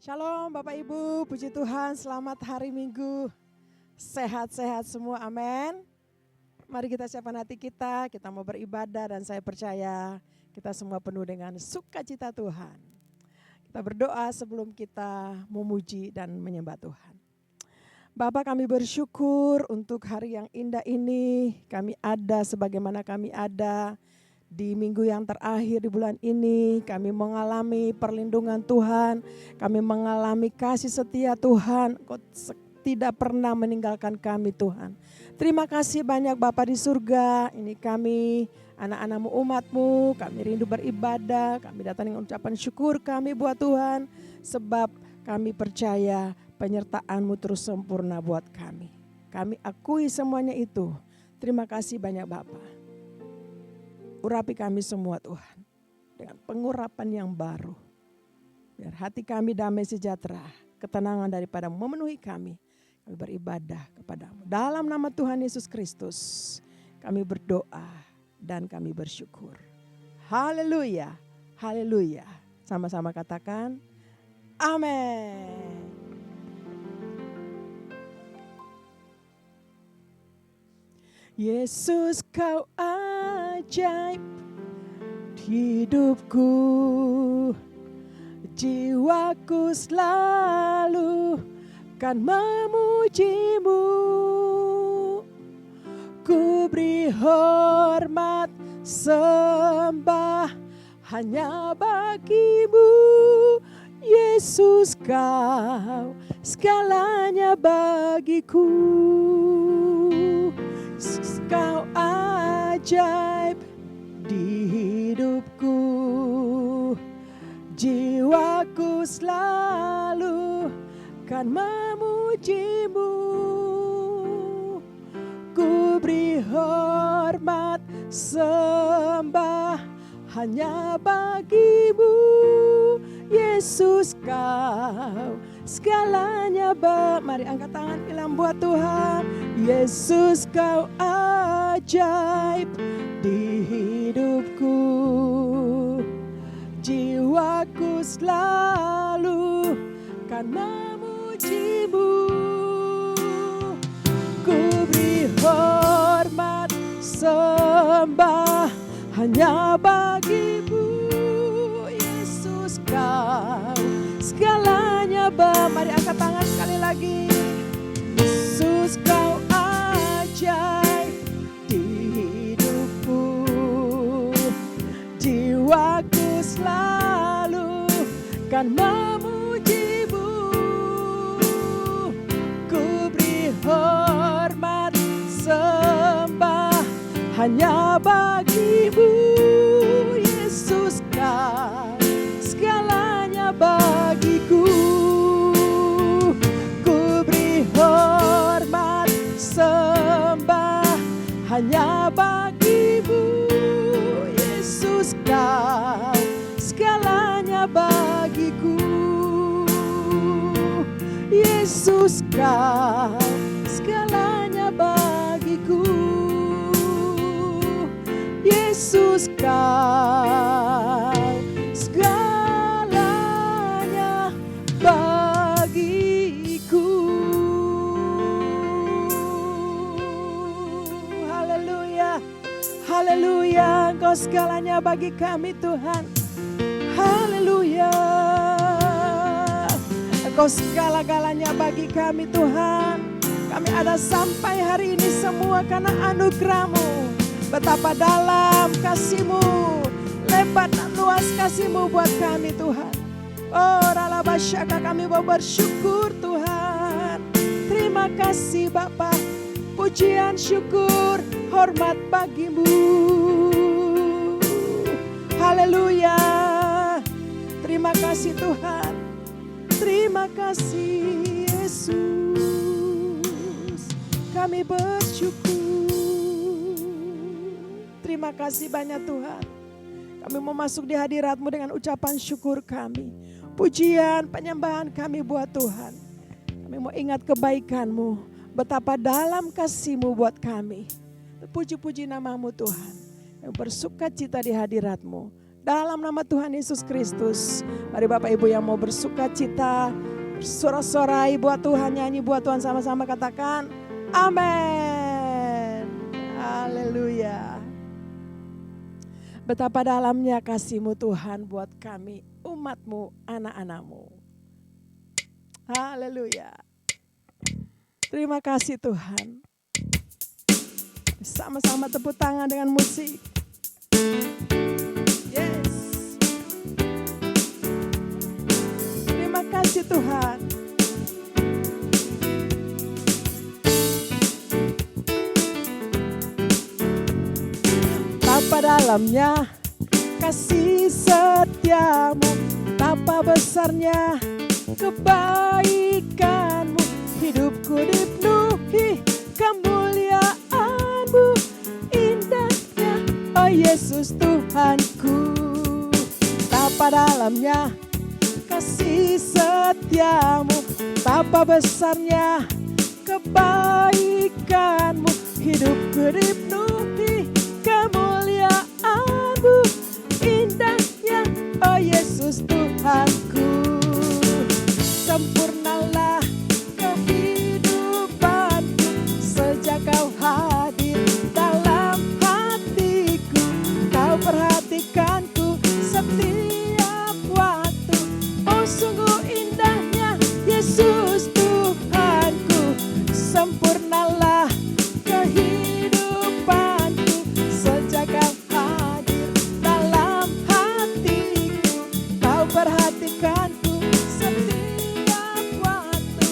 Shalom Bapak Ibu, puji Tuhan, selamat hari Minggu. Sehat-sehat semua, amin. Mari kita siapkan hati kita mau beribadah dan saya percaya kita semua penuh dengan sukacita Tuhan. Kita berdoa sebelum kita memuji dan menyembah Tuhan. Bapa, kami bersyukur untuk hari yang indah ini, kami ada sebagaimana kami ada. Di minggu yang terakhir di bulan ini kami mengalami perlindungan Tuhan, kami mengalami kasih setia Tuhan, Kau tidak pernah meninggalkan kami Tuhan. Terima kasih banyak Bapa di surga, ini kami anak-anak-Mu, umat-Mu, kami rindu beribadah, kami datang dengan ucapan syukur kami buat Tuhan, sebab kami percaya penyertaan-Mu terus sempurna buat kami. Kami akui semuanya itu, terima kasih banyak Bapa. Urapi kami semua Tuhan, dengan pengurapan yang baru. Biar hati kami damai sejahtera, ketenangan daripada-Mu memenuhi kami. Kami beribadah kepada-Mu. Dalam nama Tuhan Yesus Kristus, kami berdoa dan kami bersyukur. Haleluya, haleluya. Sama-sama katakan, amin. Yesus, Kau ajaib hidupku, jiwaku selalu kan memuji-Mu. Ku beri hormat sembah hanya bagi-Mu. Yesus, Kau segalanya bagiku. Kau ajaib di hidupku, jiwaku selalu kan memuji-Mu. Ku beri hormat sembah hanya bagi-Mu. Yesus, Kau segalanya mari angkat tangan bilang buat Tuhan. Yesus, Kau ajaib di hidupku, jiwaku selalu kan memuji-Mu. Ku beri hormat sembah hanya bagi-Mu. Yesus, Kau segalanya mari angkat tangan sekali lagi. Yesus, Kau ajaib di hidupku, jiwaku selalu kan memuji-Mu. Ku beri hormat sembah hanya bagi-Mu. Yesus, Kau segalanya bagiku. Ku beri hormat sembah hanya bagi-Mu. Yesus, Kau segalanya bagiku. Yesus, Kau segalanya bagiku. Yesus, Kau segalanya bagiku. Haleluya, haleluya, Engkau segalanya bagi kami Tuhan. Haleluya, Engkau segala-galanya bagi kami Tuhan. Kami ada sampai hari ini semua karena anugerah-Mu. Betapa dalam kasih-Mu, lebat dan luas kasih-Mu buat kami Tuhan. Oh ralabasyaka, kami mau bersyukur Tuhan. Terima kasih Bapa, pujian syukur hormat bagi-Mu. Haleluya, terima kasih Tuhan, terima kasih Yesus. Kami bersyukur. Terima kasih banyak Tuhan. Kami mau masuk di hadirat-Mu dengan ucapan syukur kami. Pujian, penyembahan kami buat Tuhan. Kami mau ingat kebaikan-Mu. Betapa dalam kasih-Mu buat kami. Puji-puji nama-Mu Tuhan. Kami bersuka cita di hadirat-Mu. Dalam nama Tuhan Yesus Kristus. Mari Bapak Ibu yang mau bersuka cita, bersorak-sorai buat Tuhan, nyanyi buat Tuhan, sama-sama katakan amin. Haleluya. Betapa dalamnya kasih-Mu Tuhan buat kami, umat-Mu, anak-anak-Mu. Haleluya. Terima kasih Tuhan. Sama-sama tepuk tangan dengan musik. Yes. Terima kasih Tuhan. Betapa dalamnya kasih setiamu, betapa besarnya kebaikanmu, hidupku dipenuhi kemuliaanmu, indahnya oh Yesus Tuhanku. Betapa dalamnya kasih setiamu, betapa besarnya kebaikanmu, hidupku dipenuhi kemuliaanmu, indahnya oh Yesus Tuhanku. Sempurnalah kehidupanku sejak Kau hadir dalam hatiku. Kau perhatikanku setiap waktu. Oh sungguh indahnya Yesus Tuhanku. Sempurnalah kehidupanku sejak Kau hadir dalam hatiku. Kau perhatikanku setiap waktu.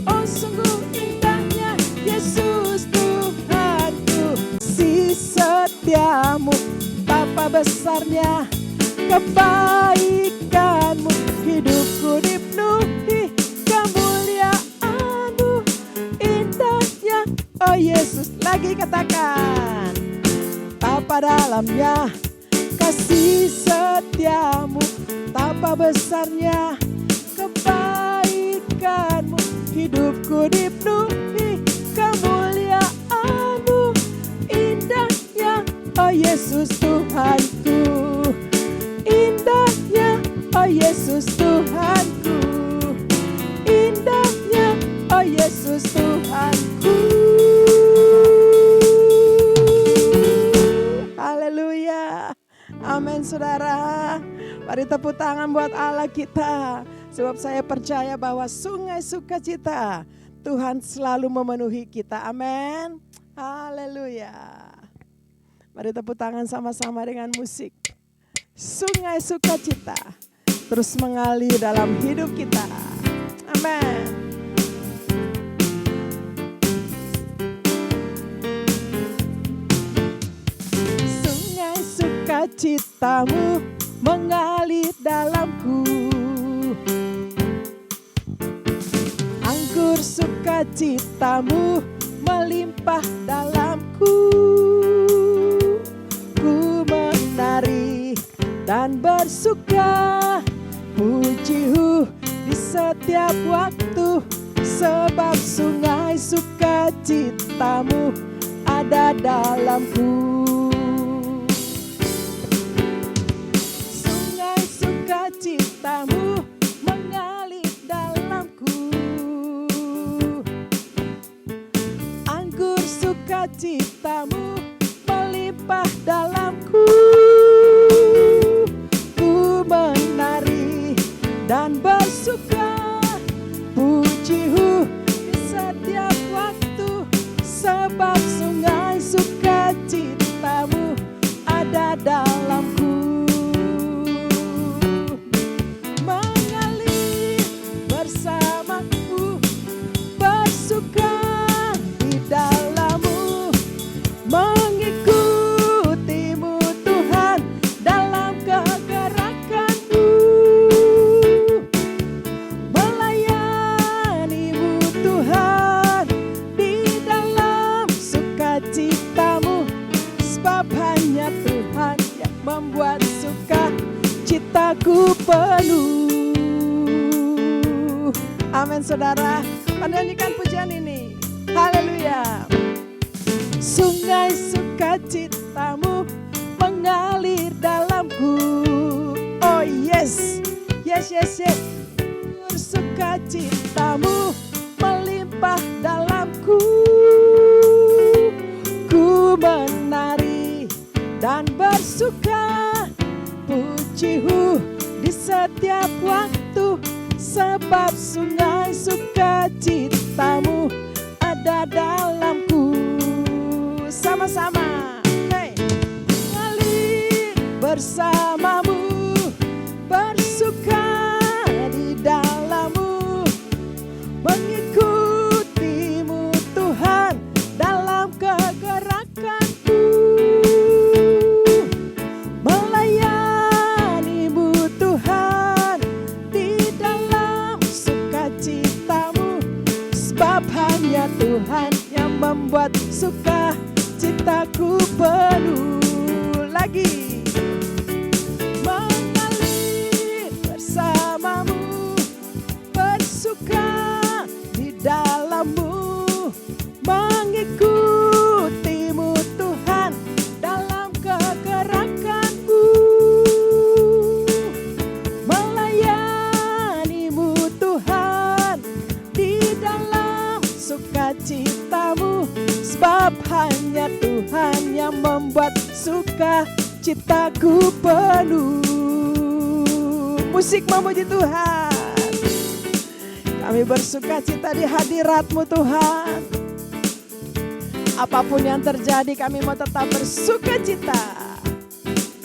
Oh sungguh indahnya Yesus Tuhanku. Si setiamu, betapa besarnya kebaikanmu, hidupku dipenuhi kemuliaanmu, indahnya oh Yesus. Lagi katakan, betapa dalamnya kasih setiamu, betapa besarnya kebaikanmu, hidupku dipenuhi kemuliaanmu, indahnya oh Yesus Tuhanku. Indahnya oh Yesus Tuhanku. Indahnya oh Yesus Tuhanku. Haleluya. Amin saudara. Mari tepuk tangan buat Allah kita. Sebab saya percaya bahwa sungai sukacita Tuhan selalu memenuhi kita. Amin. Haleluya. Mari tepuk tangan sama-sama dengan musik. Sungai sukacita terus mengalir dalam hidup kita. Amin. Sungai sukacitamu mengalir dalamku. Anggur sukacitamu melimpah dalamku. Ku menari dan bersuka, pujihu di setiap waktu, sebab sungai sukacitamu ada dalamku. Sungai sukacitamu mengalir dalamku. Anggur sukacitamu melimpah dalamku. Ku menari dan bersuka, pujihu di setiap waktu, sebab sungai sukacitamu ada dalamku. Mengalir bersamaku, bersuka di dalammu, mengikutimu Tuhan dalam kegerakanku, melayanimu Tuhan di dalam sukacitamu, sebab hanya Tuhan yang membuat sukacitaku penuh. Amin saudara, menyanyikan pujian ini. Haleluya. Sungai sukacitamu mengalir dalamku. Oh yes, yes, yes, yes. Bersukacitamu melimpah dalamku. Ku menari dan bersuka, pujihu di setiap waktu, sebab sungai sukacitamu ada dalamku. Sama-sama, hey. Mengalir bersamamu, bersuka di dalammu, mengikutimu Tuhan dalam kegerakanku, melayanimu Tuhan di dalam sukacitamu, sebab hanya Tuhan yang membuat sukacitaku penuh. Lagi mengalir bersamamu, bersuka di dalammu, mengikutimu Tuhan dalam kegerakanku, melayanimu Tuhan di dalam sukacitamu, sebab hanya Tuhan yang membuat sukacitaku penuh. Musik memuji Tuhan. Kami bersukacita di hadirat-Mu Tuhan. Apapun yang terjadi kami mau tetap bersukacita.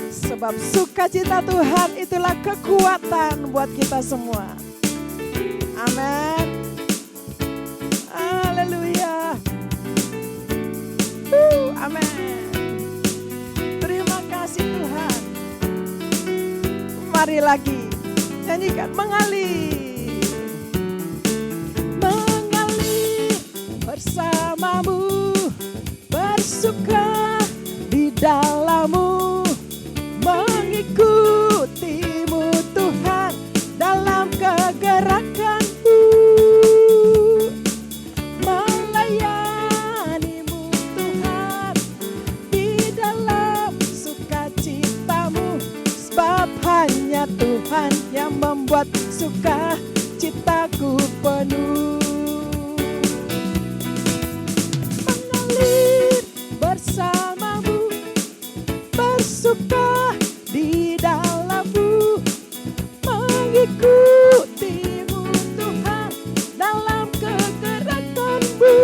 Sebab sukacita Tuhan itulah kekuatan buat kita semua. Amin. Haleluya. Amin. Terima kasih Tuhan. Mari lagi nyanyikan mengalir. Mengalir bersamamu, bersuka di dalammu, mengikutimu Tuhan dalam kegerakanku, melayanimu Tuhan di dalam sukacitamu, sebab hanya Tuhan yang membuat sukacitaku penuh. Mengalir bersamamu, bersuka di dalammu, mengikutimu Tuhan dalam kegerakanmu,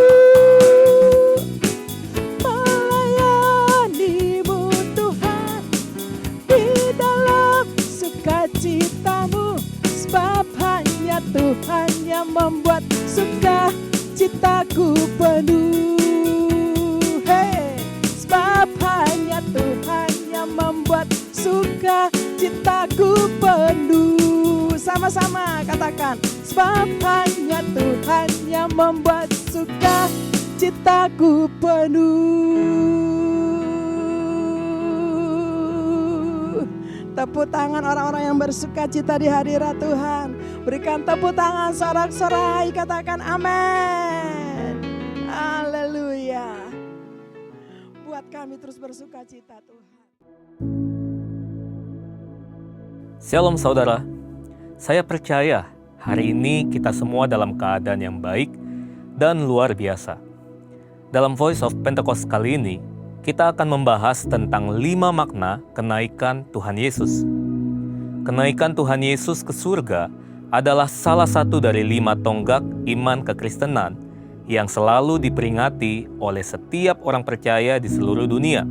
melayanimu Tuhan di dalam sukacitamu, sebab hanya Tuhan yang membuat sukacitaku penuh. Hey, sebab hanya Tuhan yang membuat sukacitaku penuh. Sama-sama katakan, sebab hanya Tuhan yang membuat sukacitaku penuh. Tepuk tangan orang-orang yang bersukacita di hadirat Tuhan. Berikan tepuk tangan sorak-sorai, katakan amin. Haleluya. Buat kami terus bersukacita Tuhan. Shalom saudara, saya percaya hari ini kita semua dalam keadaan yang baik dan luar biasa. Dalam Voice of Pentecost kali ini, kita akan membahas tentang 5 makna kenaikan Tuhan Yesus. Kenaikan Tuhan Yesus ke surga adalah salah satu dari 5 tonggak iman kekristenan yang selalu diperingati oleh setiap orang percaya di seluruh dunia.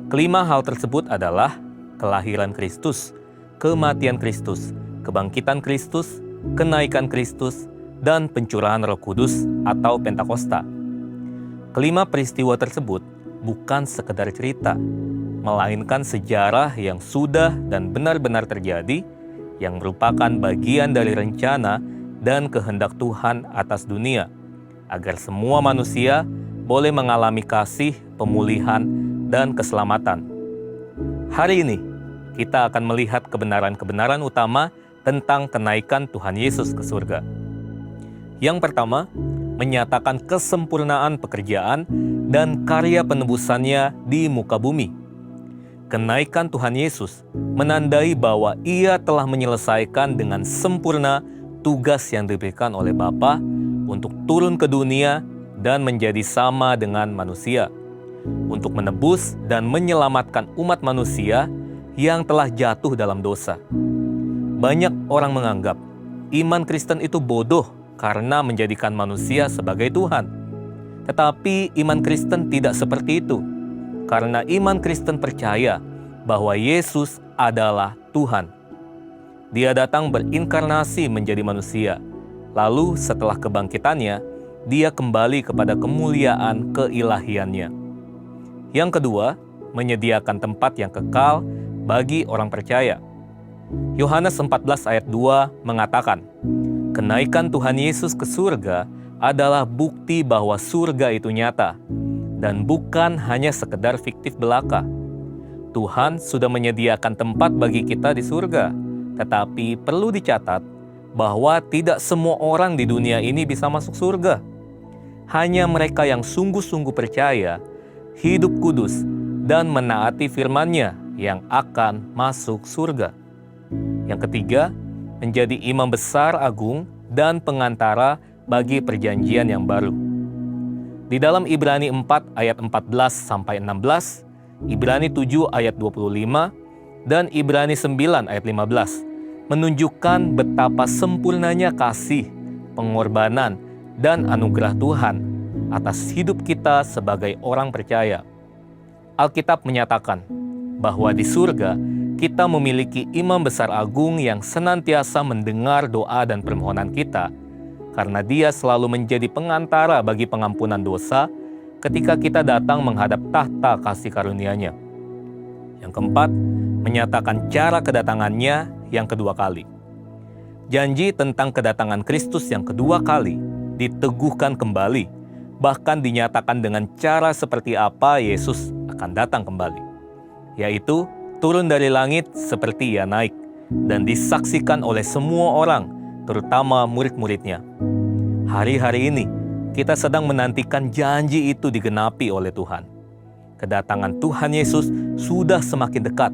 Kelima hal tersebut adalah kelahiran Kristus, kematian Kristus, kebangkitan Kristus, kenaikan Kristus, dan pencurahan Roh Kudus atau Pentakosta. Kelima peristiwa tersebut bukan sekedar cerita, melainkan sejarah yang sudah dan benar-benar terjadi, yang merupakan bagian dari rencana dan kehendak Tuhan atas dunia, agar semua manusia boleh mengalami kasih, pemulihan, dan keselamatan. Hari ini, kita akan melihat kebenaran-kebenaran utama tentang kenaikan Tuhan Yesus ke surga. Yang pertama, menyatakan kesempurnaan pekerjaan dan karya penebusannya di muka bumi. kenaikan Tuhan Yesus menandai bahwa Ia telah menyelesaikan dengan sempurna tugas yang diberikan oleh Bapa untuk turun ke dunia dan menjadi sama dengan manusia, untuk menebus dan menyelamatkan umat manusia yang telah jatuh dalam dosa. Banyak orang menganggap iman Kristen itu bodoh karena menjadikan manusia sebagai Tuhan. Tetapi iman Kristen tidak seperti itu, karena iman Kristen percaya bahwa Yesus adalah Tuhan. Dia datang berinkarnasi menjadi manusia, lalu setelah kebangkitannya, Dia kembali kepada kemuliaan keilahiannya. Yang kedua, menyediakan tempat yang kekal bagi orang percaya. Yohanes 14 ayat 2 mengatakan, kenaikan Tuhan Yesus ke surga adalah bukti bahwa surga itu nyata, dan bukan hanya sekedar fiktif belaka. Tuhan sudah menyediakan tempat bagi kita di surga, tetapi perlu dicatat bahwa tidak semua orang di dunia ini bisa masuk surga. Hanya mereka yang sungguh-sungguh percaya, hidup kudus, dan menaati firman-Nya yang akan masuk surga. Yang ketiga, menjadi imam besar agung dan pengantara bagi perjanjian yang baru. Di dalam Ibrani 4 ayat 14-16, Ibrani 7 ayat 25, dan Ibrani 9 ayat 15 menunjukkan betapa sempurnanya kasih, pengorbanan, dan anugerah Tuhan atas hidup kita sebagai orang percaya. Alkitab menyatakan bahwa di surga kita memiliki imam besar agung yang senantiasa mendengar doa dan permohonan kita, karena Dia selalu menjadi pengantara bagi pengampunan dosa ketika kita datang menghadap tahta kasih karunia-Nya. Yang keempat, menyatakan cara kedatangannya yang kedua kali. Janji tentang kedatangan Kristus yang kedua kali diteguhkan kembali, bahkan dinyatakan dengan cara seperti apa Yesus akan datang kembali, yaitu turun dari langit seperti Ia naik, dan disaksikan oleh semua orang, terutama murid-murid-Nya. Hari-hari ini, kita sedang menantikan janji itu digenapi oleh Tuhan. Kedatangan Tuhan Yesus sudah semakin dekat.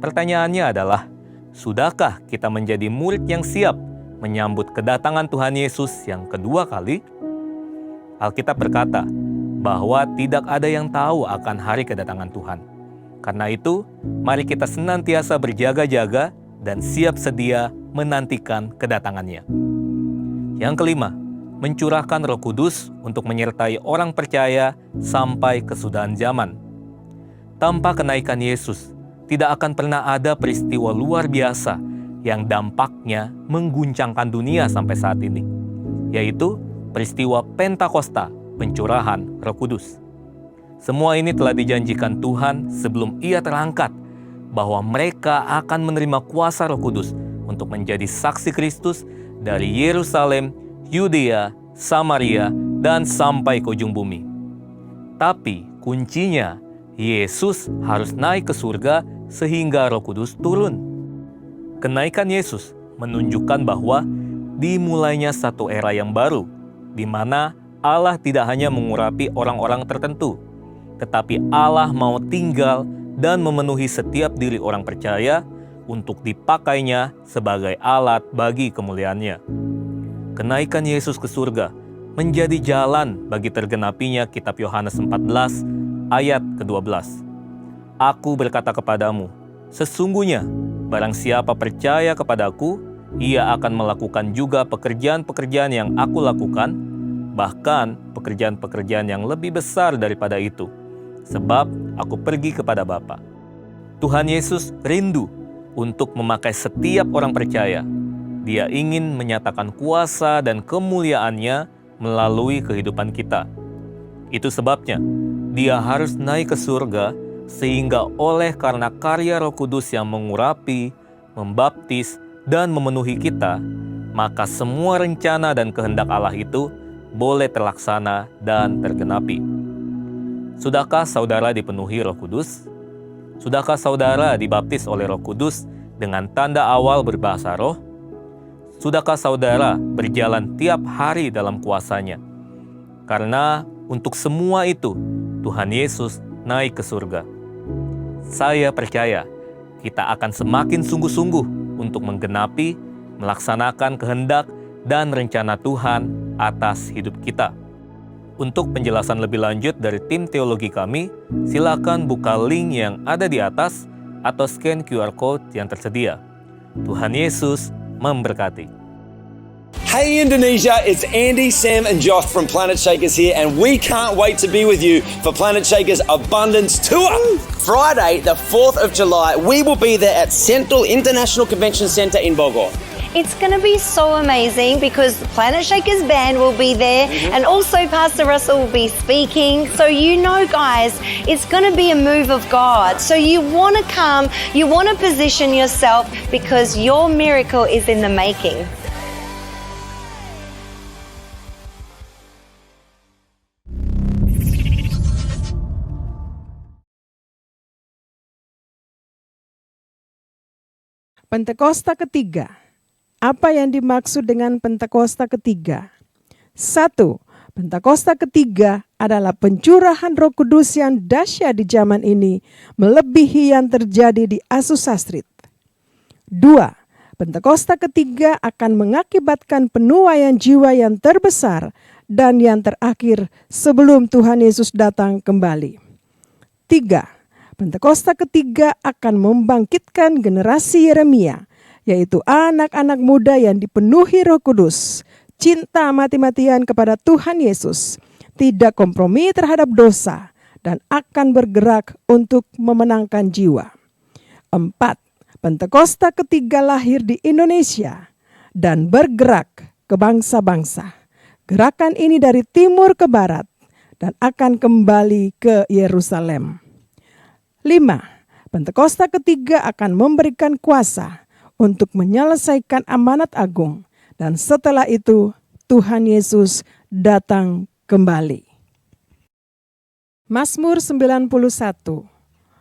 Pertanyaannya adalah, sudahkah kita menjadi murid yang siap menyambut kedatangan Tuhan Yesus yang kedua kali? Alkitab berkata bahwa tidak ada yang tahu akan hari kedatangan Tuhan. Karena itu, mari kita senantiasa berjaga-jaga dan siap sedia menantikan kedatangannya. Yang kelima, mencurahkan Roh Kudus untuk menyertai orang percaya sampai kesudahan zaman. Tanpa kenaikan Yesus, tidak akan pernah ada peristiwa luar biasa yang dampaknya mengguncangkan dunia sampai saat ini, yaitu peristiwa Pentakosta, pencurahan Roh Kudus. Semua ini telah dijanjikan Tuhan sebelum Ia terangkat, bahwa mereka akan menerima kuasa Roh Kudus untuk menjadi saksi Kristus dari Yerusalem, Yudea, Samaria, dan sampai ke ujung bumi. Tapi kuncinya, Yesus harus naik ke surga sehingga Roh Kudus turun. Kenaikan Yesus menunjukkan bahwa dimulainya satu era yang baru, di mana Allah tidak hanya mengurapi orang-orang tertentu, tetapi Allah mau tinggal dan memenuhi setiap diri orang percaya untuk dipakainya sebagai alat bagi kemuliaannya. Kenaikan Yesus ke surga menjadi jalan bagi tergenapinya kitab Yohanes 14 ayat ke-12. Aku berkata kepadamu, sesungguhnya barang siapa percaya kepadaku, ia akan melakukan juga pekerjaan-pekerjaan yang aku lakukan, bahkan pekerjaan-pekerjaan yang lebih besar daripada itu, sebab aku pergi kepada Bapa. Tuhan Yesus rindu untuk memakai setiap orang percaya. Dia ingin menyatakan kuasa dan kemuliaan-Nya melalui kehidupan kita. Itu sebabnya Dia harus naik ke surga, sehingga oleh karena karya Roh Kudus yang mengurapi, membaptis, dan memenuhi kita, maka semua rencana dan kehendak Allah itu boleh terlaksana dan tergenapi. Sudahkah saudara dipenuhi Roh Kudus? Sudahkah saudara dibaptis oleh Roh Kudus dengan tanda awal berbahasa roh? Sudahkah saudara berjalan tiap hari dalam kuasa-Nya? Karena untuk semua itu, Tuhan Yesus naik ke surga. saya percaya kita akan semakin sungguh-sungguh untuk menggenapi, melaksanakan kehendak dan rencana Tuhan atas hidup kita. Untuk penjelasan lebih lanjut dari tim teologi kami, silakan buka link yang ada di atas atau scan QR Code yang tersedia. Tuhan Yesus memberkati. Hey Indonesia, it's Andy, Sam and Josh from Planet Shakers here, and we can't wait to be with you for Planet Shakers Abundance Tour. Friday, the 4th of July, we will be there at Central International Convention Centre in Bogor. It's going to be so amazing because the Planet Shakers band will be there and also Pastor Russell will be speaking. So you know, guys, it's going to be a move of God. So you want to come, you want to position yourself because your miracle is in the making. Pentakosta ketiga. Apa yang dimaksud dengan Pentakosta ketiga? 1. Pentakosta ketiga adalah pencurahan Roh Kudus yang dahsyat di zaman ini, melebihi yang terjadi di Azusa Street. 2. Pentakosta ketiga akan mengakibatkan penuaian jiwa yang terbesar dan yang terakhir sebelum Tuhan Yesus datang kembali. 3. Pentakosta ketiga akan membangkitkan generasi Yeremia, yaitu anak-anak muda yang dipenuhi Roh Kudus, cinta mati-matian kepada Tuhan Yesus, tidak kompromi terhadap dosa, dan akan bergerak untuk memenangkan jiwa. 4. Pentakosta ketiga lahir di Indonesia dan bergerak ke bangsa-bangsa. Gerakan ini dari timur ke barat dan akan kembali ke Yerusalem. 5. Pentakosta ketiga akan memberikan kuasa untuk menyelesaikan amanat agung, dan setelah itu Tuhan Yesus datang kembali. Mazmur 91.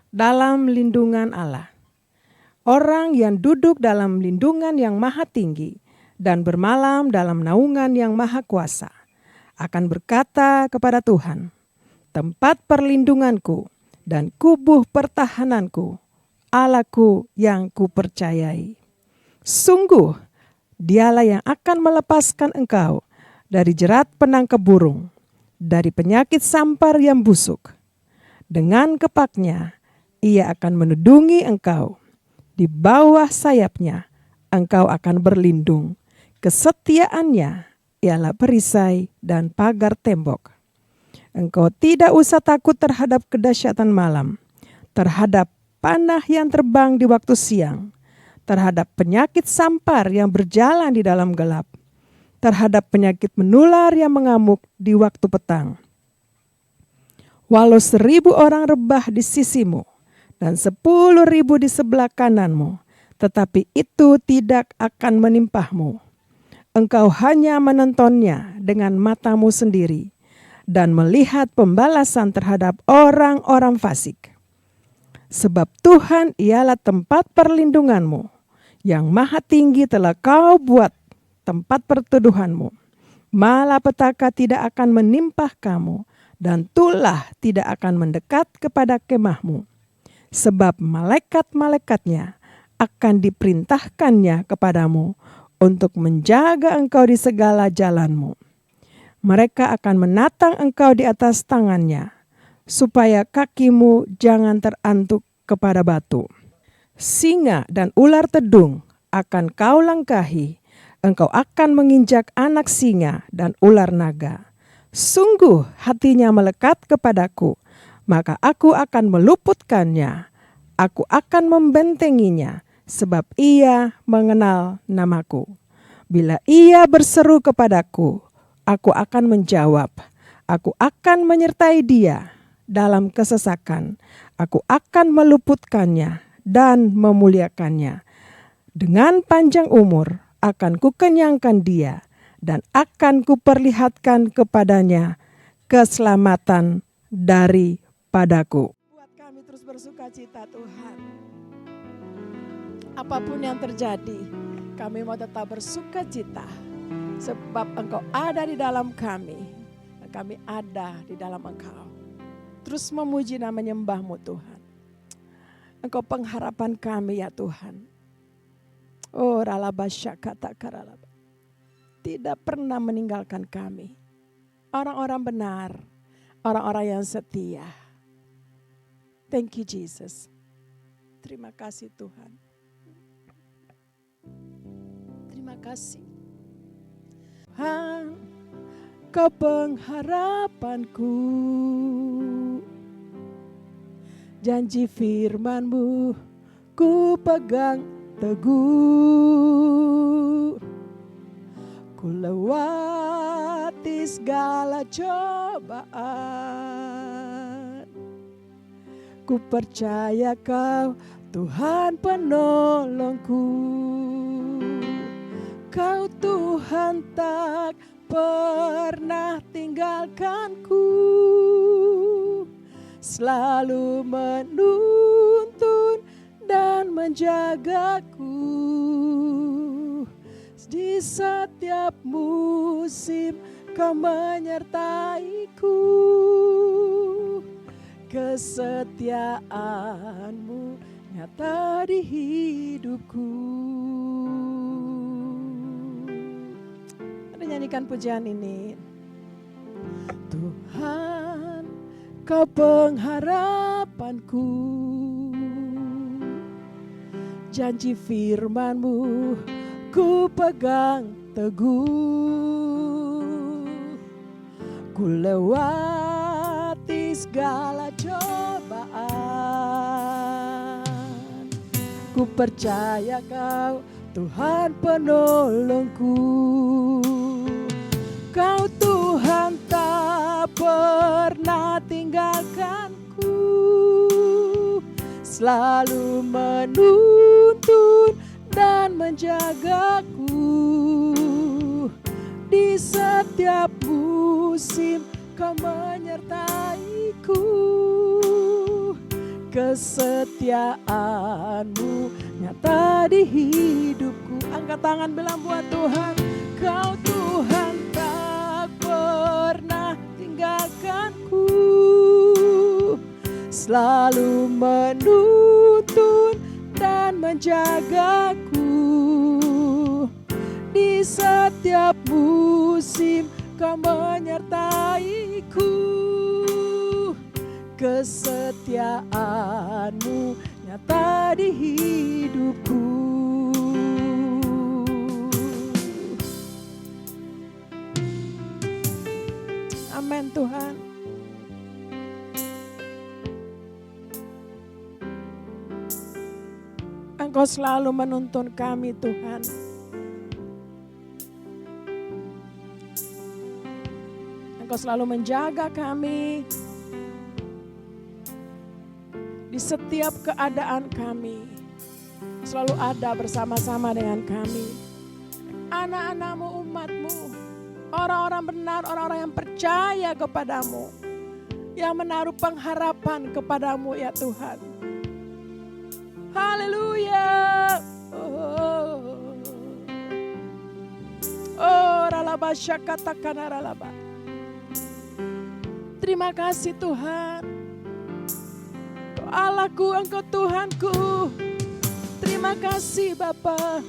Dalam lindungan Allah. Orang yang duduk dalam lindungan yang maha tinggi dan bermalam dalam naungan yang maha kuasa akan berkata kepada Tuhan, tempat perlindunganku dan kubuh pertahananku, Allahku yang kupercayai. Sungguh, dialah yang akan melepaskan engkau dari jerat penangkap burung, dari penyakit sampar yang busuk. Dengan kepaknya, ia akan menudungi engkau. Di bawah sayapnya, engkau akan berlindung. Kesetiaannya ialah perisai dan pagar tembok. Engkau tidak usah takut terhadap kedahsyatan malam, terhadap panah yang terbang di waktu siang, terhadap penyakit sampar yang berjalan di dalam gelap, terhadap penyakit menular yang mengamuk di waktu petang. Walau 1.000 orang rebah di sisimu dan 10.000 di sebelah kananmu, tetapi itu tidak akan menimpahmu. Engkau hanya menontonnya dengan matamu sendiri dan melihat pembalasan terhadap orang-orang fasik. Sebab Tuhan ialah tempat perlindunganmu, yang maha tinggi telah kau buat tempat perteduhanmu. Malapetaka tidak akan menimpa kamu, dan tulah tidak akan mendekat kepada kemahmu. Sebab malaikat-malaikatnya akan diperintahkannya kepadamu untuk menjaga engkau di segala jalanmu. Mereka akan menatang engkau di atas tangannya, supaya kakimu jangan terantuk kepada batu. Singa dan ular tedung akan kau langkahi, engkau akan menginjak anak singa dan ular naga. Sungguh hatinya melekat kepadaku, maka aku akan meluputkannya. Aku akan membentenginya, sebab ia mengenal namaku. Bila ia berseru kepadaku, aku akan menjawab. Aku akan menyertai dia dalam kesesakan. Aku akan meluputkannya dan memuliakannya. Dengan panjang umur akan kukenyangkan dia dan akan kuperlihatkan kepadanya keselamatan daripadaku. Buat kami terus bersuka cita, Tuhan. Apapun yang terjadi, kami mau tetap bersuka cita. Sebab Engkau ada di dalam kami, dan kami ada di dalam Engkau. Terus memuji dan menyembah-Mu Tuhan. Engkau pengharapan kami ya Tuhan. Oh ralabasya kata karalaba. Tidak pernah meninggalkan kami. Orang-orang benar, orang-orang yang setia. Thank you Jesus. Terima kasih Tuhan. Terima kasih. Tuhan, Kau pengharapanku. Janji firman-Mu ku pegang teguh. Ku lewati segala cobaan. Ku percaya Kau Tuhan penolongku. Kau Tuhan tak pernah tinggalkanku. Selalu menuntun dan menjagaku. Di setiap musim Kau menyertaiku. Kesetiaan-Mu nyata di hidupku. Mari nyanyikan pujian ini. Tuhan, Kau pengharapanku. Janji firman-Mu ku pegang teguh. Ku lewati segala cobaan. Ku percaya Kau Tuhan penolongku. Kau Tuhan tak pernah tinggalkanku. Selalu menuntun dan menjagaku. Di setiap musim Kau menyertaiku. Kesetiaan-Mu nyata di hidupku. Angkat tangan bilang buat Tuhan. Kau Tuhan tak pernah tinggalkanku. Selalu menuntun dan menjagaku. Di setiap musim Kau menyertaiku. Kesetiaan-Mu nyata di hidupku. Amin Tuhan. Engkau selalu menuntun kami Tuhan. Engkau selalu menjaga kami di setiap keadaan kami. Selalu ada bersama-sama dengan kami. Anak-anak-Mu, umat-Mu, orang-orang benar, orang-orang yang percaya kepadamu, yang menaruh pengharapan kepadamu ya Tuhan. Haleluya. Oh, ralaba syakatakana ralaba. Terima kasih Tuhan. Engkau Allahku, Engkau Tuhanku. Terima kasih Bapa.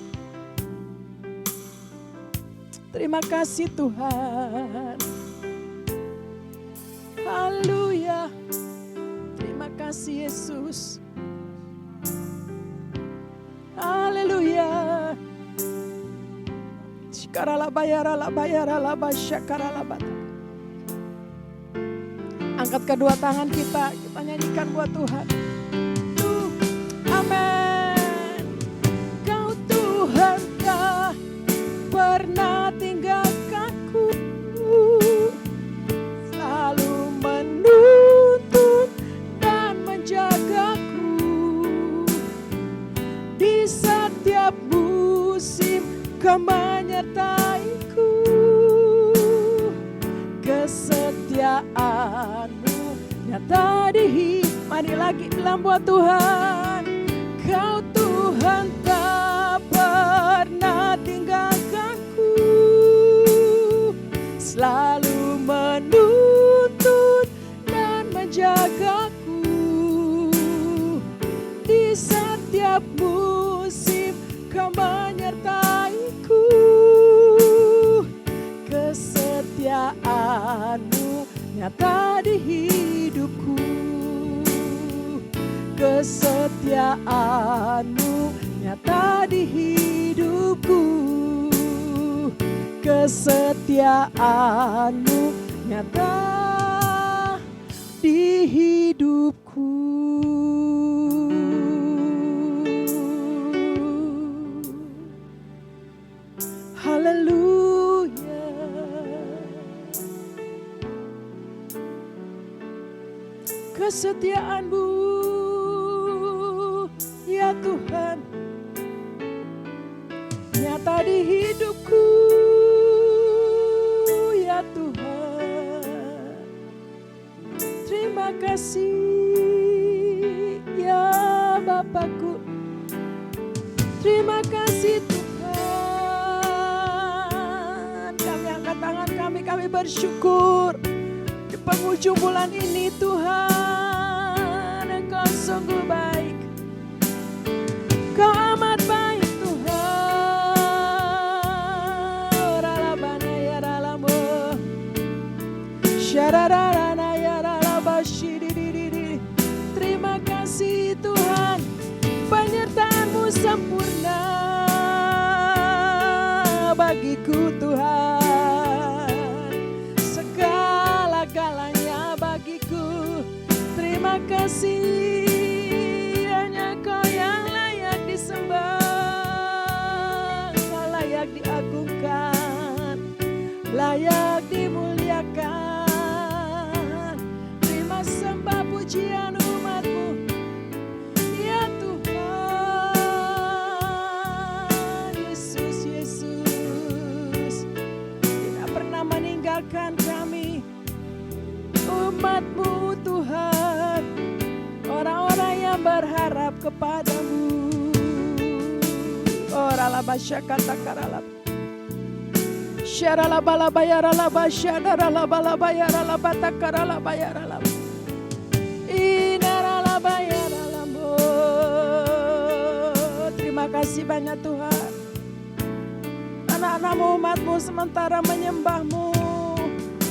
Terima kasih Tuhan. Haleluya. Terima kasih Yesus. Haleluya. Angkat kedua tangan kita nyanyikan buat Tuhan. Amin. Kau Tuhan tak pernah tinggalkanku. Selalu menuntun dan menjagaku. Di setiap musim Kau menyertaiku. Kesetiaan-Mu nyata di hidupku. Mari lagi bilang buat Tuhan. Kau Tuhan tak pernah tinggalkanku. Selalu menuntun dan menjagaku. Di nyata di hidupku. Kesetiaan-Mu nyata di hidupku. Kesetiaan-Mu nyata di hidupku. Haleluya. Kesetiaan-Mu ya Tuhan nyata di hidupku ya Tuhan. Terima kasih ya Bapakku. Terima kasih Tuhan. Kami angkat tangan kami bersyukur di penghujung bulan ini Tuhan. Engkau sungguh baik. Kau amat baik Tuhan. Ralabana ya ralamu. Syararana ya ralabashididididi. Terima kasih Tuhan. Penyertaan-Mu sempurna bagiku Tuhan. Segala-galanya bagiku. Terima kasih. Layak dimuliakan. Terima sembah pujian umat-Mu ya Tuhan. Yesus, Yesus tidak pernah meninggalkan kami, umat-Mu Tuhan, orang-orang yang berharap kepada-Mu. Oralaba syakata karalab. Syaralaba yaralaba syaralaba yaralaba takaralaba yaralaba. Inaralaba yaralabo. Terima kasih banyak Tuhan. Anak-anak-Mu, umat-Mu sementara menyembah-Mu,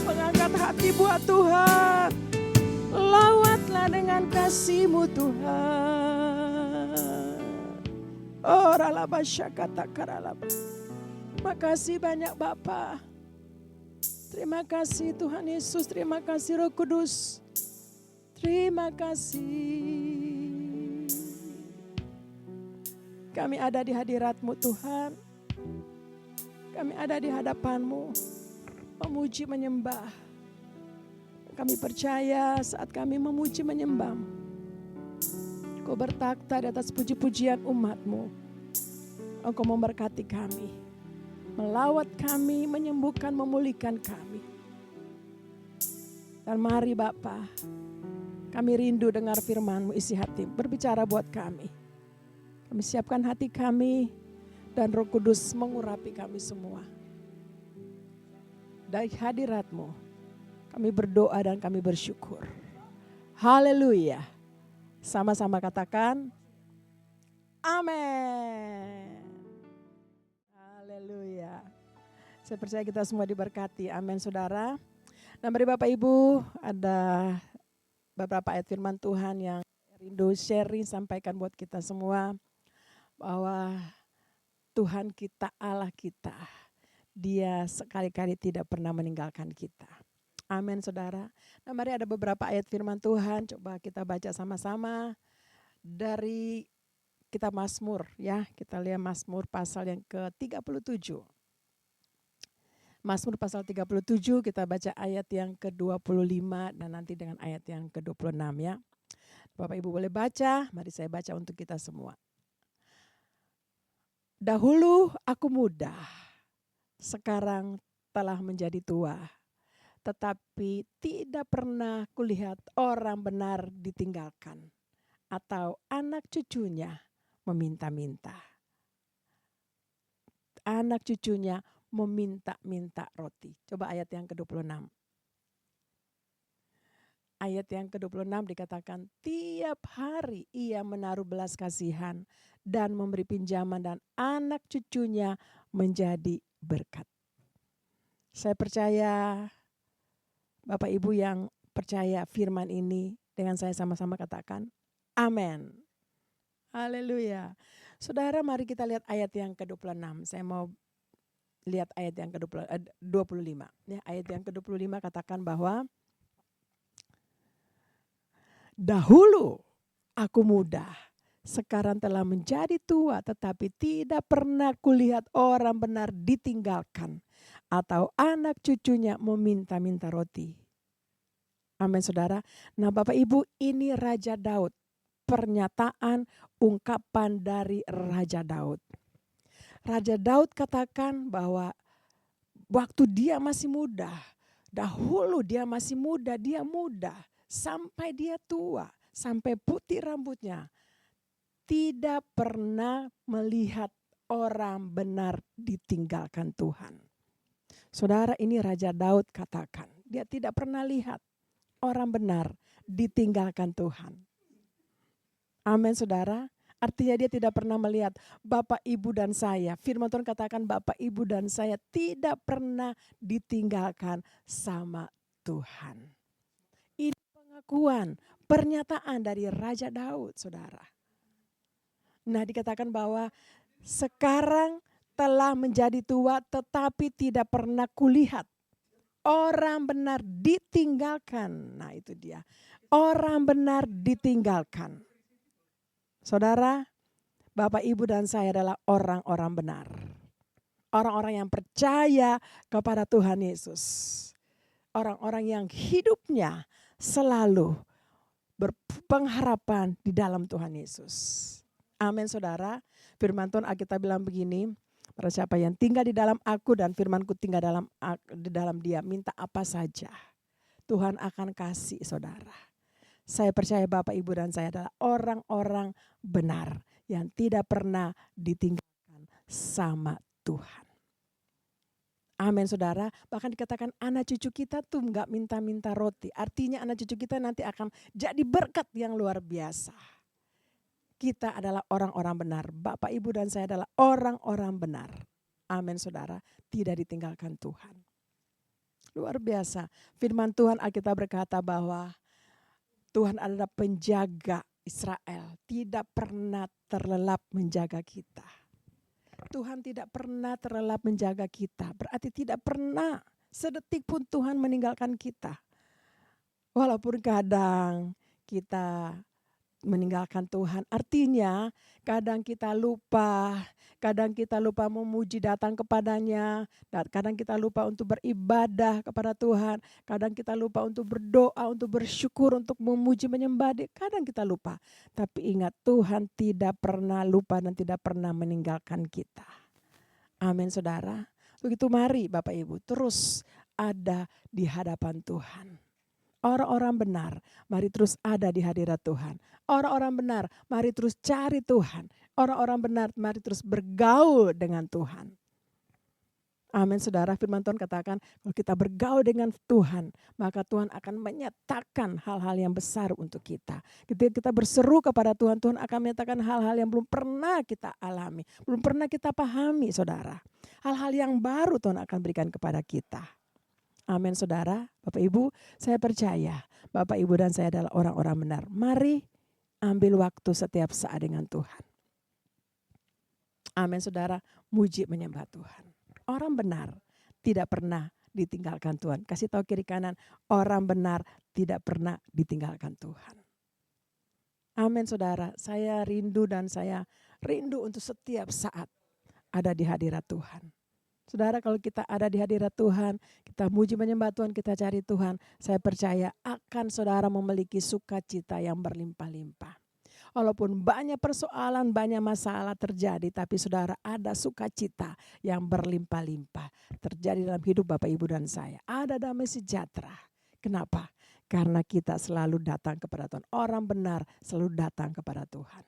mengangkat hati buat Tuhan. Lawatlah dengan kasih-Mu Tuhan. Oralaba syakata karalaba. Terima kasih banyak Bapa. Terima kasih Tuhan Yesus. Terima kasih Roh Kudus. Terima kasih. Kami ada di hadirat-Mu Tuhan. Kami ada di hadapan-Mu. Memuji menyembah. Kami percaya saat kami memuji menyembah-Mu, Kau bertakhta di atas puji-pujian umat-Mu. Engkau memberkati kami, melawat kami, menyembuhkan, memulihkan kami. Dan mari Bapa, kami rindu dengar firman-Mu, isi hati, berbicara buat kami. Kami siapkan hati kami dan Roh Kudus mengurapi kami semua. Dari hadirat-Mu, kami berdoa dan kami bersyukur. Haleluya. Sama-sama katakan, amin. Haleluya. Saya percaya kita semua diberkati. Amin saudara. Nah mari Bapak Ibu, ada beberapa ayat firman Tuhan yang rindu sharing, sampaikan buat kita semua. Bahwa Tuhan kita, Allah kita, Dia sekali-kali tidak pernah meninggalkan kita. Amin saudara. Nah mari ada beberapa ayat firman Tuhan, coba kita baca sama-sama. Dari kitab Mazmur ya, kita lihat Mazmur pasal yang ke-37. Mazmur pasal 37 kita baca ayat yang ke-25 dan nanti dengan ayat yang ke-26 ya. Bapak Ibu boleh baca, mari saya baca untuk kita semua. Dahulu aku muda, sekarang telah menjadi tua. Tetapi tidak pernah kulihat orang benar ditinggalkan atau anak cucunya meminta-minta. Anak cucunya meminta-minta roti. Coba ayat yang ke-26. Ayat yang ke-26 dikatakan, tiap hari ia menaruh belas kasihan dan memberi pinjaman dan anak cucunya menjadi berkat. Saya percaya Bapak Ibu yang percaya firman ini dengan saya sama-sama katakan amin. Haleluya. Saudara, mari kita lihat ayat yang ke-26. Saya mau lihat ayat yang ke-25. Ya, ayat yang ke-25 katakan bahwa dahulu aku muda, sekarang telah menjadi tua, tetapi tidak pernah kulihat orang benar ditinggalkan atau anak cucunya meminta-minta roti. Amin saudara. Nah Bapak Ibu, ini Raja Daud. Pernyataan, ungkapan dari Raja Daud. Raja Daud katakan bahwa waktu dia masih muda, dahulu dia masih muda, dia muda, sampai dia tua, sampai putih rambutnya, tidak pernah melihat orang benar ditinggalkan Tuhan. Saudara, ini Raja Daud katakan, dia tidak pernah lihat orang benar ditinggalkan Tuhan. Amin saudara. Artinya dia tidak pernah melihat Bapak, Ibu dan saya. Firman Tuhan katakan Bapak, Ibu dan saya tidak pernah ditinggalkan sama Tuhan. Ini pengakuan, pernyataan dari Raja Daud saudara. Nah dikatakan bahwa sekarang telah menjadi tua tetapi tidak pernah kulihat orang benar ditinggalkan. Nah itu dia, orang benar ditinggalkan. Saudara, Bapak, Ibu dan saya adalah orang-orang benar. Orang-orang yang percaya kepada Tuhan Yesus. Orang-orang yang hidupnya selalu berpengharapan di dalam Tuhan Yesus. Amin saudara. Firman Tuhan Alkitab bilang begini, barang siapa yang tinggal di dalam aku dan firmanku tinggal di dalam dia, minta apa saja Tuhan akan kasih saudara. Saya percaya Bapak, Ibu dan saya adalah orang-orang benar yang tidak pernah ditinggalkan sama Tuhan. Amin saudara. Bahkan dikatakan anak cucu kita tuh gak minta-minta roti. Artinya anak cucu kita nanti akan jadi berkat yang luar biasa. Kita adalah orang-orang benar. Bapak, Ibu dan saya adalah orang-orang benar. Amin saudara. Tidak ditinggalkan Tuhan. Luar biasa. Firman Tuhan Alkitab berkata bahwa Tuhan adalah penjaga Israel. Tidak pernah terlelap menjaga kita. Tuhan tidak pernah terlelap menjaga kita. Berarti tidak pernah sedetik pun Tuhan meninggalkan kita. Walaupun kadang kita meninggalkan Tuhan. Artinya kadang kita lupa memuji datang kepadanya. Kadang kita lupa untuk beribadah kepada Tuhan. Kadang kita lupa untuk berdoa, untuk bersyukur, untuk memuji, menyembah. Kadang kita lupa. Tapi ingat Tuhan tidak pernah lupa dan tidak pernah meninggalkan kita. Amin saudara. Begitu mari Bapak Ibu terus ada di hadapan Tuhan. Orang-orang benar, mari terus ada di hadirat Tuhan. Orang-orang benar, mari terus cari Tuhan. Orang-orang benar, mari terus bergaul dengan Tuhan. Amin saudara, firman Tuhan katakan kalau kita bergaul dengan Tuhan, maka Tuhan akan menyatakan hal-hal yang besar untuk kita. Ketika kita berseru kepada Tuhan, Tuhan akan menyatakan hal-hal yang belum pernah kita alami, belum pernah kita pahami saudara. Hal-hal yang baru Tuhan akan berikan kepada kita. Amin saudara, Bapak Ibu, saya percaya Bapak Ibu dan saya adalah orang-orang benar. Mari ambil waktu setiap saat dengan Tuhan. Amin saudara, muji menyembah Tuhan. Orang benar tidak pernah ditinggalkan Tuhan. Kasih tahu kiri kanan, orang benar tidak pernah ditinggalkan Tuhan. Amin saudara, saya rindu dan saya rindu untuk setiap saat ada di hadirat Tuhan. Saudara, kalau kita ada di hadirat Tuhan, kita muji menyembah Tuhan, kita cari Tuhan, saya percaya akan saudara memiliki sukacita yang berlimpah-limpah. Walaupun banyak persoalan, banyak masalah terjadi, tapi saudara ada sukacita yang berlimpah-limpah terjadi dalam hidup Bapak, Ibu dan saya. Ada damai sejahtera. Kenapa? Karena kita selalu datang kepada Tuhan. Orang benar selalu datang kepada Tuhan.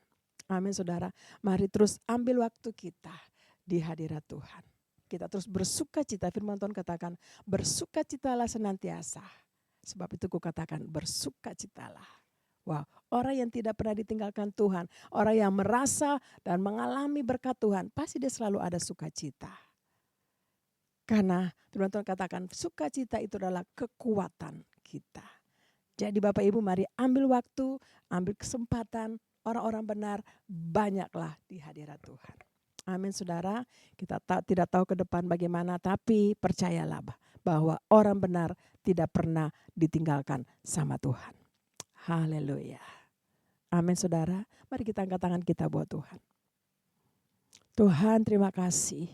Amin saudara. Mari terus ambil waktu kita di hadirat Tuhan. Kita terus bersukacita, firman Tuhan katakan bersukacitalah senantiasa. Sebab itu kukatakan bersukacitalah. Wow, orang yang tidak pernah ditinggalkan Tuhan, orang yang merasa dan mengalami berkat Tuhan, pasti dia selalu ada sukacita. Karena firman Tuhan katakan sukacita itu adalah kekuatan kita. Jadi Bapak Ibu mari ambil waktu, ambil kesempatan, orang-orang benar banyaklah di hadirat Tuhan. Amin saudara, kita tidak tahu ke depan bagaimana, tapi percayalah bahwa orang benar tidak pernah ditinggalkan sama Tuhan. Haleluya. Amin saudara, mari kita angkat tangan kita buat Tuhan. Tuhan terima kasih.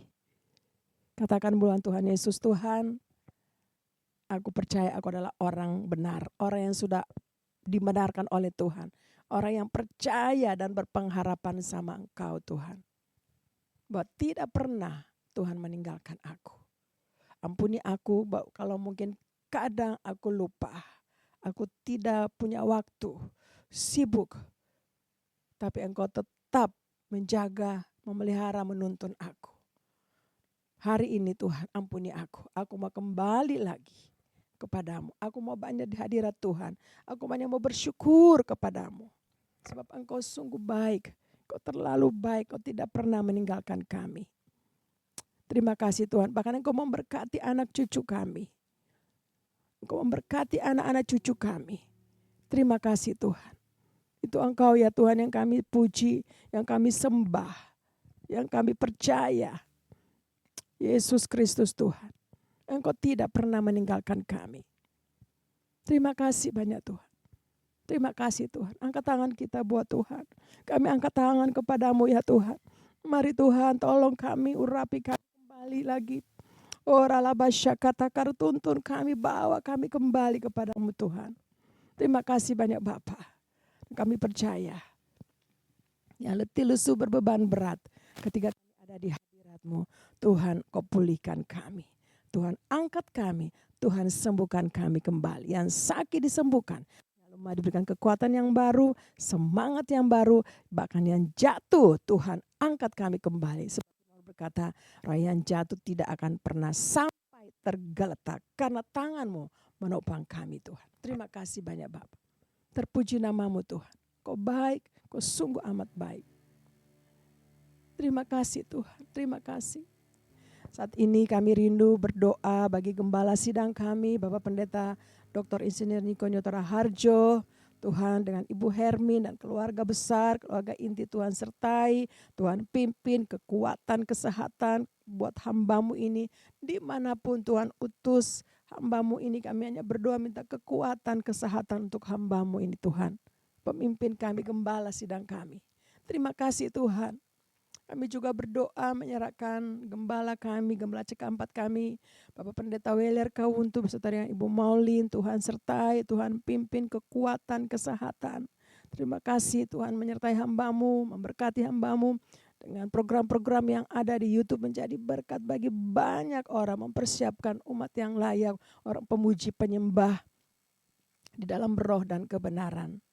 Katakan bulan Tuhan Yesus, Tuhan aku percaya aku adalah orang benar, orang yang sudah dibenarkan oleh Tuhan. Orang yang percaya dan berpengharapan sama Engkau Tuhan. Bahwa tidak pernah Tuhan meninggalkan aku. Ampuni aku kalau mungkin kadang aku lupa. Aku tidak punya waktu, sibuk. Tapi Engkau tetap menjaga, memelihara, menuntun aku. Hari ini Tuhan ampuni aku. Aku mau kembali lagi kepadamu. Aku mau banyak di hadirat Tuhan. Aku banyak mau bersyukur kepadamu. Sebab Engkau sungguh baik. Engkau terlalu baik. Engkau tidak pernah meninggalkan kami. Terima kasih Tuhan. Bahkan Engkau memberkati anak cucu kami. Engkau memberkati anak-anak cucu kami. Terima kasih Tuhan. Itu Engkau ya Tuhan yang kami puji. Yang kami sembah. Yang kami percaya. Yesus Kristus Tuhan. Engkau tidak pernah meninggalkan kami. Terima kasih banyak Tuhan. Terima kasih Tuhan. Angkat tangan kita buat Tuhan. Kami angkat tangan kepadamu ya Tuhan. Mari Tuhan tolong kami, urapi kami kembali lagi. Ralabasya katakan tuntun kami, bawa kami kembali kepadamu Tuhan. Terima kasih banyak Bapa. Kami percaya. Yang letih lesu berbeban berat. Ketika kami ada di hadirat-Mu, Tuhan Kau pulihkan kami. Tuhan angkat kami, Tuhan sembuhkan kami kembali. Yang sakit disembuhkan, yang lemah diberikan kekuatan yang baru, semangat yang baru, bahkan yang jatuh Tuhan angkat kami kembali. Seperti Tuhan berkata, roh yang jatuh tidak akan pernah sampai tergeletak karena tangan-Mu menopang kami Tuhan. Terima kasih banyak Bapak. Terpuji nama-Mu Tuhan. Kau baik, Kau sungguh amat baik. Terima kasih Tuhan, terima kasih. Saat ini kami rindu berdoa bagi gembala sidang kami, Bapak Pendeta Dr. Insinyur Niko Nyotora Harjo, Tuhan dengan Ibu Hermin dan keluarga besar, keluarga inti Tuhan sertai, Tuhan pimpin kekuatan, kesehatan buat hamba-Mu ini, dimanapun Tuhan utus hamba-Mu ini, kami hanya berdoa minta kekuatan, kesehatan untuk hamba-Mu ini Tuhan. Pemimpin kami, gembala sidang kami. Terima kasih Tuhan. Kami juga berdoa menyerahkan gembala kami, gembala CK4 kami, Bapak Pendeta Weler Kawuntu beserta dengan Ibu Maulin, Tuhan sertai, Tuhan pimpin kekuatan, kesehatan. Terima kasih Tuhan menyertai hamba-Mu, memberkati hamba-Mu dengan program-program yang ada di YouTube menjadi berkat bagi banyak orang, mempersiapkan umat yang layak, orang pemuji penyembah di dalam roh dan kebenaran.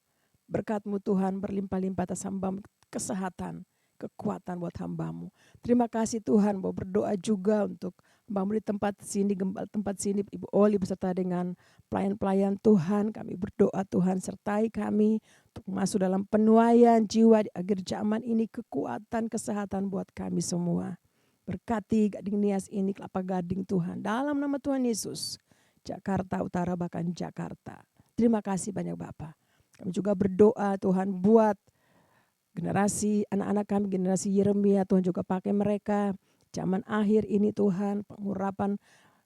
Berkat-Mu Tuhan berlimpah-limpah atas hamba-Mu, kesehatan, kekuatan buat hamba-Mu. Terima kasih Tuhan, mau berdoa juga untuk hamba-Mu di tempat sini, gembala tempat sini, Ibu Oli beserta dengan pelayan-pelayan Tuhan. Kami berdoa Tuhan sertai kami untuk masuk dalam penuaian jiwa di akhir zaman ini, kekuatan, kesehatan buat kami semua. Berkati Gading Nias ini, Kelapa Gading Tuhan, dalam nama Tuhan Yesus, Jakarta Utara bahkan Jakarta. Terima kasih banyak Bapak. Kami juga berdoa Tuhan buat generasi anak-anak kami, generasi Yeremia, Tuhan juga pakai mereka. Zaman akhir ini Tuhan, pengurapan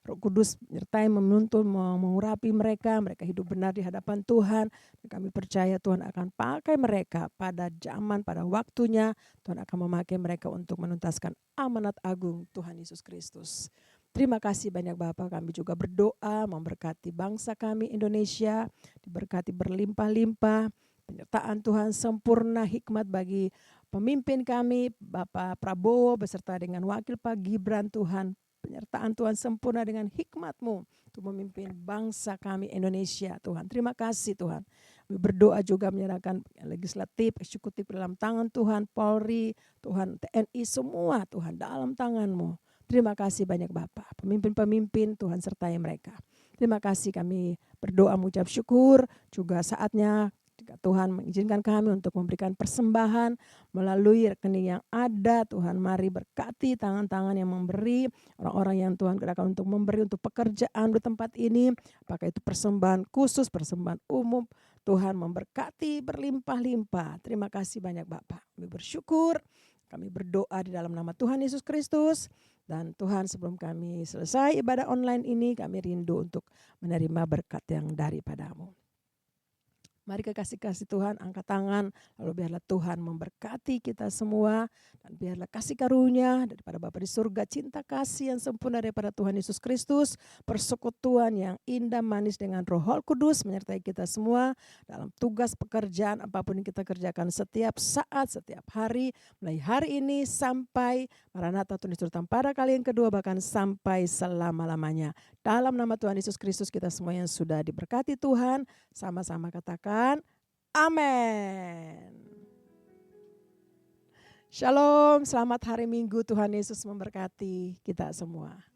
Roh Kudus menyertai, menuntun, mengurapi mereka. Mereka hidup benar di hadapan Tuhan. Dan kami percaya Tuhan akan pakai mereka pada zaman, pada waktunya. Tuhan akan memakai mereka untuk menuntaskan amanat agung Tuhan Yesus Kristus. Terima kasih banyak Bapak. Kami juga berdoa memberkati bangsa kami Indonesia. Diberkati berlimpah-limpah. Penyertaan Tuhan sempurna hikmat bagi pemimpin kami, Bapak Prabowo beserta dengan Wakil Pak Gibran Tuhan. Penyertaan Tuhan sempurna dengan hikmat-Mu untuk memimpin bangsa kami Indonesia Tuhan. Terima kasih Tuhan. Kami berdoa juga menyerahkan legislatif, eksekutif dalam tangan Tuhan, Polri, Tuhan, TNI semua Tuhan dalam tangan-Mu. Terima kasih banyak Bapak. Pemimpin-pemimpin Tuhan sertai mereka. Terima kasih kami berdoa mengucap syukur. Juga saatnya Jika Tuhan mengizinkan kami untuk memberikan persembahan melalui rekening yang ada, Tuhan mari berkati tangan-tangan yang memberi, orang-orang yang Tuhan gerakkan untuk memberi untuk pekerjaan di tempat ini, apakah itu persembahan khusus, persembahan umum, Tuhan memberkati berlimpah-limpah. Terima kasih banyak Bapak. Kami bersyukur, kami berdoa di dalam nama Tuhan Yesus Kristus. Dan Tuhan, sebelum kami selesai ibadah online ini, kami rindu untuk menerima berkat yang daripadamu. Mari kekasih-kasih Tuhan angkat tangan, lalu biarlah Tuhan memberkati kita semua, dan biarlah kasih karunia daripada Bapa di surga, cinta kasih yang sempurna daripada Tuhan Yesus Kristus, persekutuan yang indah manis dengan Roh Kudus menyertai kita semua dalam tugas pekerjaan apapun yang kita kerjakan setiap saat, setiap hari, mulai hari ini sampai Maranatha Tuhan Yesus datang pada kali yang kedua, bahkan sampai selama-lamanya. Dalam nama Tuhan Yesus Kristus kita semua yang sudah diberkati Tuhan, sama-sama katakan amin. Shalom, selamat hari Minggu, Tuhan Yesus memberkati kita semua.